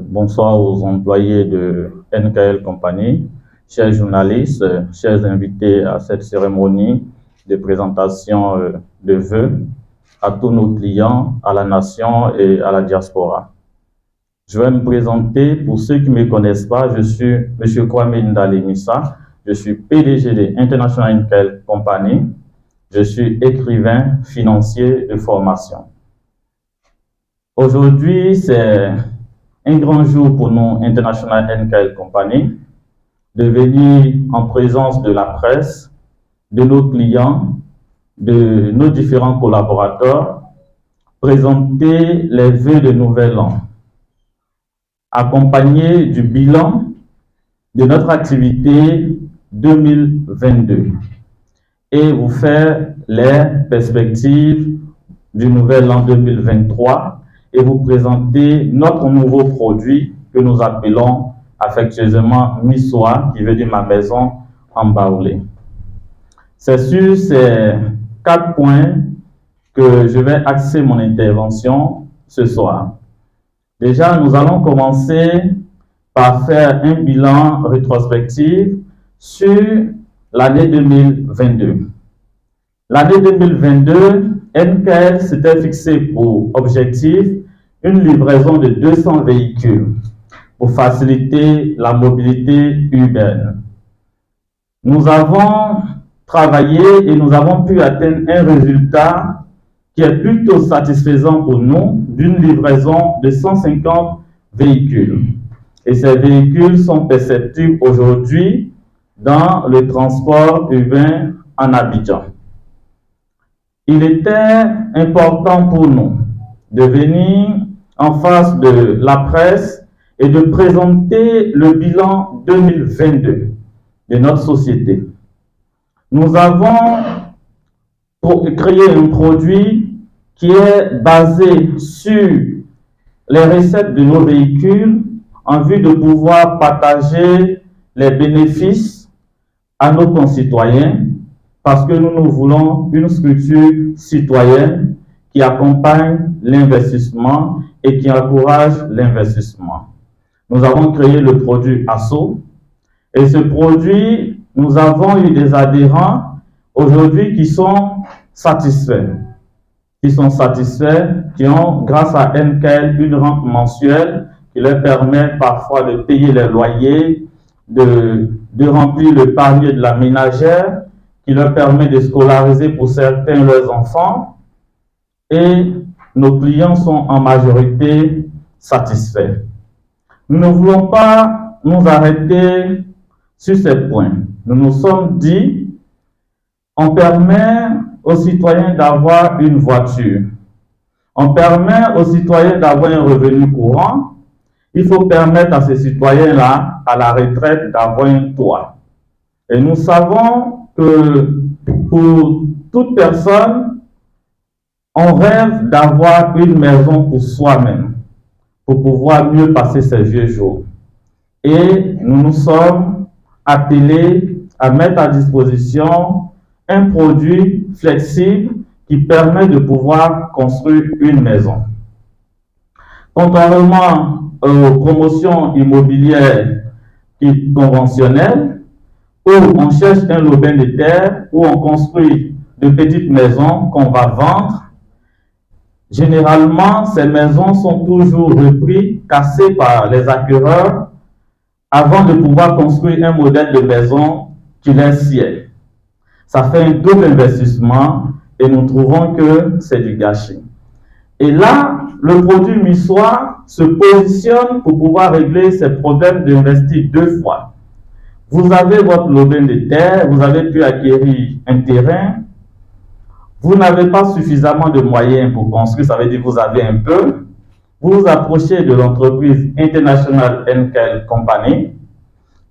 Bonsoir aux employés de NKL Company, chers journalistes, chers invités à cette cérémonie de présentation de vœux, à tous nos clients, à la nation et à la diaspora. Je vais me présenter. Pour ceux qui ne me connaissent pas, je suis M. Kwame Ndalimissa, je suis PDG de International NKL Company, je suis écrivain financier de formation. Aujourd'hui, c'est un grand jour pour nous, International NKL Company, de venir en présence de la presse, de nos clients, de nos différents collaborateurs, présenter les vœux de nouvel an, accompagné du bilan de notre activité 2022 et vous faire les perspectives du nouvel an 2023 et vous présenter notre nouveau produit que nous appelons affectueusement Missoa, qui veut dire ma maison en baoulé. C'est sur ces 4 points que je vais axer mon intervention ce soir. Déjà, nous allons commencer par faire un bilan rétrospectif sur l'année 2022. L'année 2022, NKL s'était fixé pour objectif une livraison de 200 véhicules pour faciliter la mobilité urbaine. Nous avons travaillé et nous avons pu atteindre un résultat qui est plutôt satisfaisant pour nous, d'une livraison de 150 véhicules. Et ces véhicules sont perceptibles aujourd'hui dans le transport urbain en Abidjan. Il était important pour nous de venir en face de la presse et de présenter le bilan 2022 de notre société. Nous avons créé un produit qui est basé sur les recettes de nos véhicules en vue de pouvoir partager les bénéfices à nos concitoyens, parce que nous voulons une structure citoyenne qui accompagne l'investissement et qui encourage l'investissement. Nous avons créé le produit ASSO et ce produit, nous avons eu des adhérents aujourd'hui qui sont satisfaits. Qui ont, grâce à NKL, une rente mensuelle qui leur permet parfois de payer les loyers, de remplir le panier de la ménagère, qui leur permet de scolariser pour certains leurs enfants. Et nos clients sont en majorité satisfaits. Nous ne voulons pas nous arrêter sur ces points. Nous nous sommes dit, on permet aux citoyens d'avoir une voiture. On permet aux citoyens d'avoir un revenu courant. Il faut permettre à ces citoyens-là, à la retraite, d'avoir un toit. Et nous savons que pour toute personne, on rêve d'avoir une maison pour soi-même, pour pouvoir mieux passer ses vieux jours. Et nous nous sommes attelés à mettre à disposition un produit flexible qui permet de pouvoir construire une maison. Contrairement aux promotions immobilières conventionnelles, où on cherche un lopin de terre, où on construit de petites maisons qu'on va vendre, généralement, ces maisons sont toujours reprises, cassées par les acquéreurs, avant de pouvoir construire un modèle de maison qui leur sied. Ça fait un double investissement et nous trouvons que c'est du gâchis. Et là, le produit Missoa se positionne pour pouvoir régler ces problèmes d'investir 2 fois. Vous avez votre lopin de terre, vous avez pu acquérir un terrain, vous n'avez pas suffisamment de moyens pour construire, ça veut dire que vous avez un peu. Vous vous approchez de l'entreprise International NKL Company.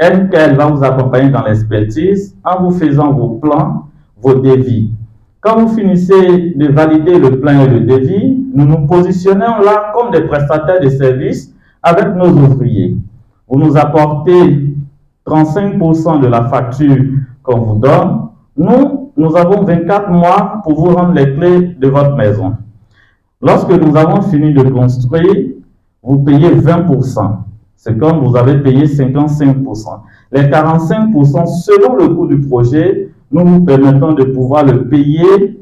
NKL va vous accompagner dans l'expertise en vous faisant vos plans, vos devis. Quand vous finissez de valider le plan et le devis, nous nous positionnons là comme des prestataires de services avec nos ouvriers. Vous nous apportez 35% de la facture qu'on vous donne. Nous avons 24 mois pour vous rendre les clés de votre maison. Lorsque nous avons fini de construire, vous payez 20%. C'est comme vous avez payé 55%. Les 45%, selon le coût du projet, nous vous permettons de pouvoir le payer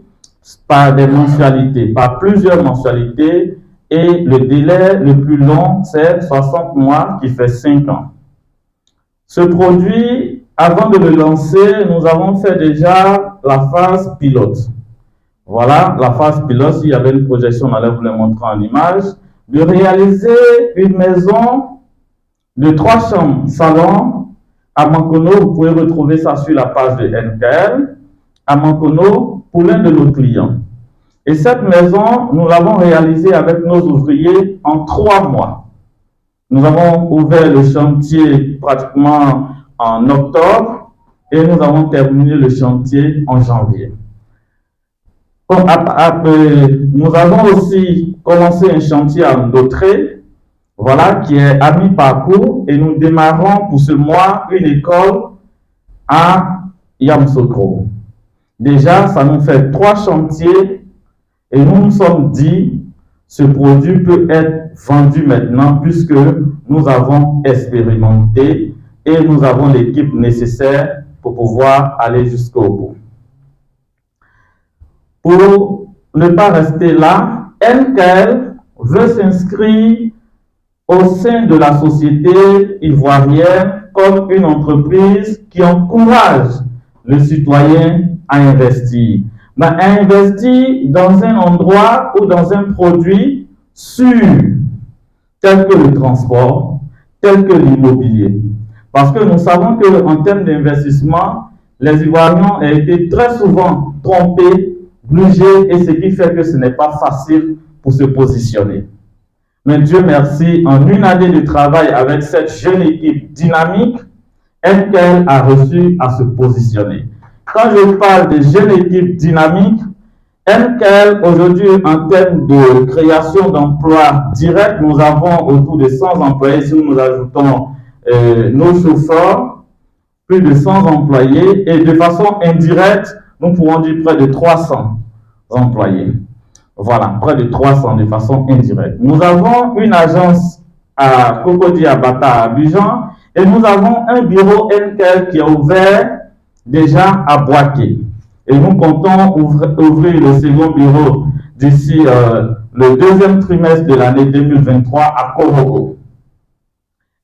par des mensualités, par plusieurs mensualités, et le délai le plus long, c'est 60 mois qui fait 5 ans. Ce produit, avant de le lancer, nous avons fait déjà la phase pilote. Voilà, la phase pilote, il y avait une projection, on allait vous le montrer en image, de réaliser une maison de 3 chambres, salon, à Mankono. Vous pouvez retrouver ça sur la page de NKL, à Mankono, pour l'un de nos clients. Et cette maison, nous l'avons réalisée avec nos ouvriers en 3 mois. Nous avons ouvert le chantier pratiquement en octobre et nous avons terminé le chantier en janvier. Nous avons aussi commencé un chantier à Ndotré, voilà, qui est à mi-parcours, et nous démarrons pour ce mois une école à Yamoussoukro. Déjà, ça nous fait 3 chantiers et nous nous sommes dit, ce produit peut être vendu maintenant puisque nous avons expérimenté et nous avons l'équipe nécessaire pour pouvoir aller jusqu'au bout. Pour ne pas rester là, NKL veut s'inscrire au sein de la société ivoirienne comme une entreprise qui encourage le citoyen à investir. Mais à investir dans un endroit ou dans un produit sûr, tel que le transport, tel que l'immobilier. Parce que nous savons qu'en termes d'investissement, les Ivoiriens ont été très souvent trompés, grugés, et ce qui fait que ce n'est pas facile pour se positionner. Mais Dieu merci, en une année de travail avec cette jeune équipe dynamique, NKL a réussi à se positionner. Quand je parle de jeune équipe dynamique, NKL aujourd'hui, en termes de création d'emplois directs, nous avons autour de 100 employés. Si nous ajoutons nos chauffeurs, plus de 100 employés, et de façon indirecte, nous pourrons dire près de 300 employés. Voilà, près de 300 de façon indirecte. Nous avons une agence à Cocody Abata à Abidjan et nous avons un bureau NKL qui est ouvert déjà à Boaké. Et nous comptons ouvrir le second bureau d'ici le deuxième trimestre de l'année 2023 à Korogo.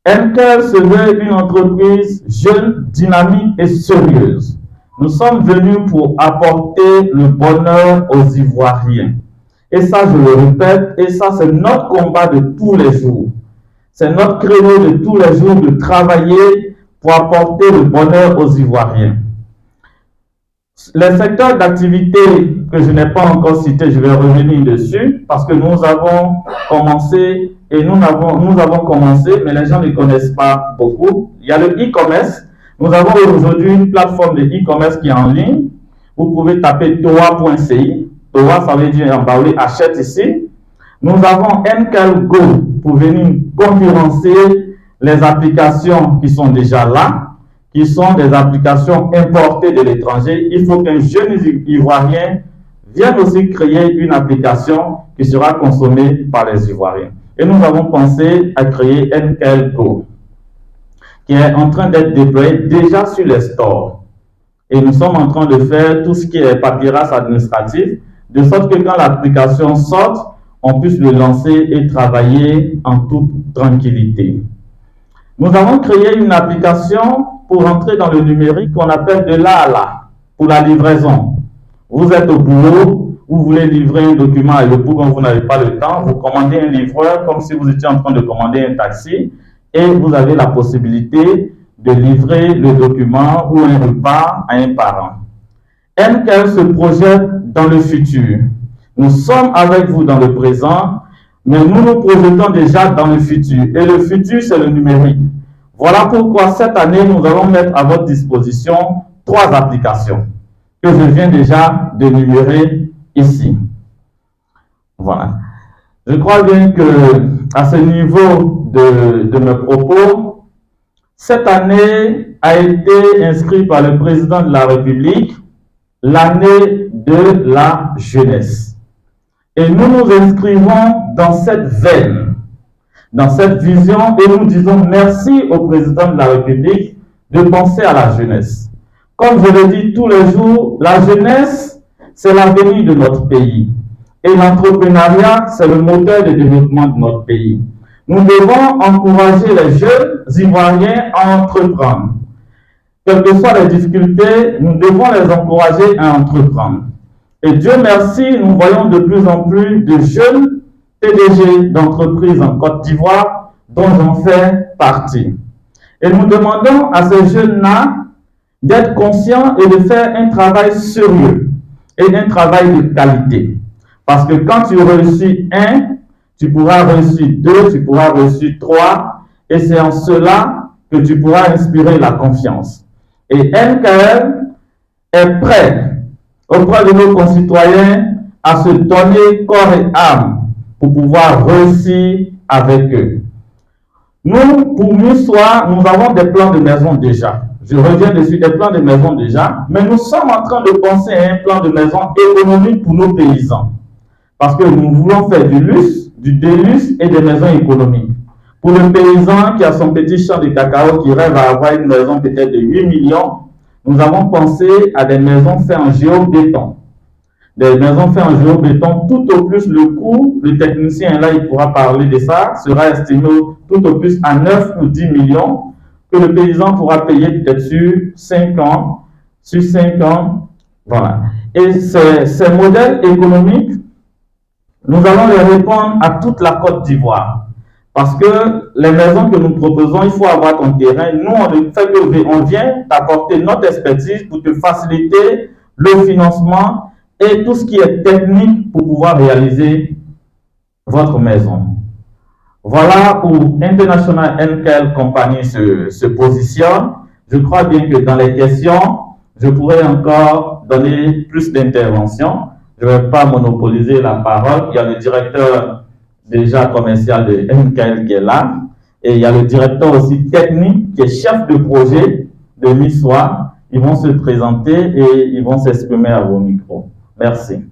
NKL se veut une entreprise jeune, dynamique et sérieuse. Nous sommes venus pour apporter le bonheur aux Ivoiriens. Et ça, je le répète, et ça, c'est notre combat de tous les jours. C'est notre créneau de tous les jours de travailler pour apporter le bonheur aux Ivoiriens. Les secteurs d'activité que je n'ai pas encore cités, je vais revenir dessus, parce que nous avons commencé, et nous avons commencé, mais les gens ne connaissent pas beaucoup. Il y a le e-commerce. Nous avons aujourd'hui une plateforme de e-commerce qui est en ligne. Vous pouvez taper toa.ci. Toa, ça veut dire en baoulé, achète ici. Nous avons NKL Go pour venir concurrencer les applications qui sont déjà là, qui sont des applications importées de l'étranger. Il faut qu'un jeune Ivoirien vienne aussi créer une application qui sera consommée par les Ivoiriens. Et nous avons pensé à créer NKL Go, qui est en train d'être déployé déjà sur les stores. Et nous sommes en train de faire tout ce qui est papyrus administratif, de sorte que quand l'application sorte, on puisse le lancer et travailler en toute tranquillité. Nous avons créé une application pour entrer dans le numérique qu'on appelle de là à là, pour la livraison. Vous êtes au boulot, vous voulez livrer un document à Yopougon, vous n'avez pas le temps, vous commandez un livreur comme si vous étiez en train de commander un taxi et vous avez la possibilité de livrer le document ou un repas à un parent. NKL se projette dans le futur. Nous sommes avec vous dans le présent, mais nous nous projetons déjà dans le futur. Et le futur, c'est le numérique. Voilà pourquoi cette année, nous allons mettre à votre disposition 3 applications que je viens déjà d'énumérer ici. Voilà. Je crois bien que à ce niveau de mes propos, cette année a été inscrite par le président de la République l'année de la jeunesse. Et nous nous inscrivons dans cette veine. dans cette vision et nous disons merci au président de la République de penser à la jeunesse. Comme je le dis tous les jours, la jeunesse, c'est l'avenir de notre pays. Et l'entrepreneuriat, c'est le moteur de développement de notre pays. Nous devons encourager les jeunes Ivoiriens à entreprendre. Quelles que soient les difficultés, nous devons les encourager à entreprendre. Et Dieu merci, nous voyons de plus en plus de jeunes PDG d'entreprises en Côte d'Ivoire, dont j'en fais partie. Et nous demandons à ces jeunes-là d'être conscients et de faire un travail sérieux et un travail de qualité. Parce que quand tu réussis un, tu pourras réussir deux, tu pourras réussir trois, et c'est en cela que tu pourras inspirer la confiance. Et NKL est prêt auprès de nos concitoyens à se donner corps et âme pour pouvoir réussir avec eux. Nous, pour MUSOA, nous avons des plans de maison déjà. Je reviens dessus, des plans de maison déjà, mais nous sommes en train de penser à un plan de maison économique pour nos paysans. Parce que nous voulons faire du luxe, du déluxe et des maisons économiques. Pour le paysan qui a son petit champ de cacao, qui rêve à avoir une maison peut-être de 8 millions, nous avons pensé à des maisons faites en géobéton. Des maisons faites en géobéton, tout au plus le coût, le technicien là il pourra parler de ça, sera estimé tout au plus à 9 ou 10 millions, que le paysan pourra payer peut-être sur 5 ans, voilà. Et ces modèles économiques, nous allons les répondre à toute la Côte d'Ivoire. Parce que les maisons que nous proposons, il faut avoir ton terrain. Nous, on vient t'apporter notre expertise pour te faciliter le financement et tout ce qui est technique pour pouvoir réaliser votre maison. Voilà où International NKL Company se positionne. Je crois bien que dans les questions, je pourrais encore donner plus d'interventions. Je ne vais pas monopoliser la parole. Il y a le directeur déjà commercial de NKL qui est là. Et il y a le directeur aussi technique qui est chef de projet de MUSOA. Ils vont se présenter et ils vont s'exprimer à vos micros. Merci.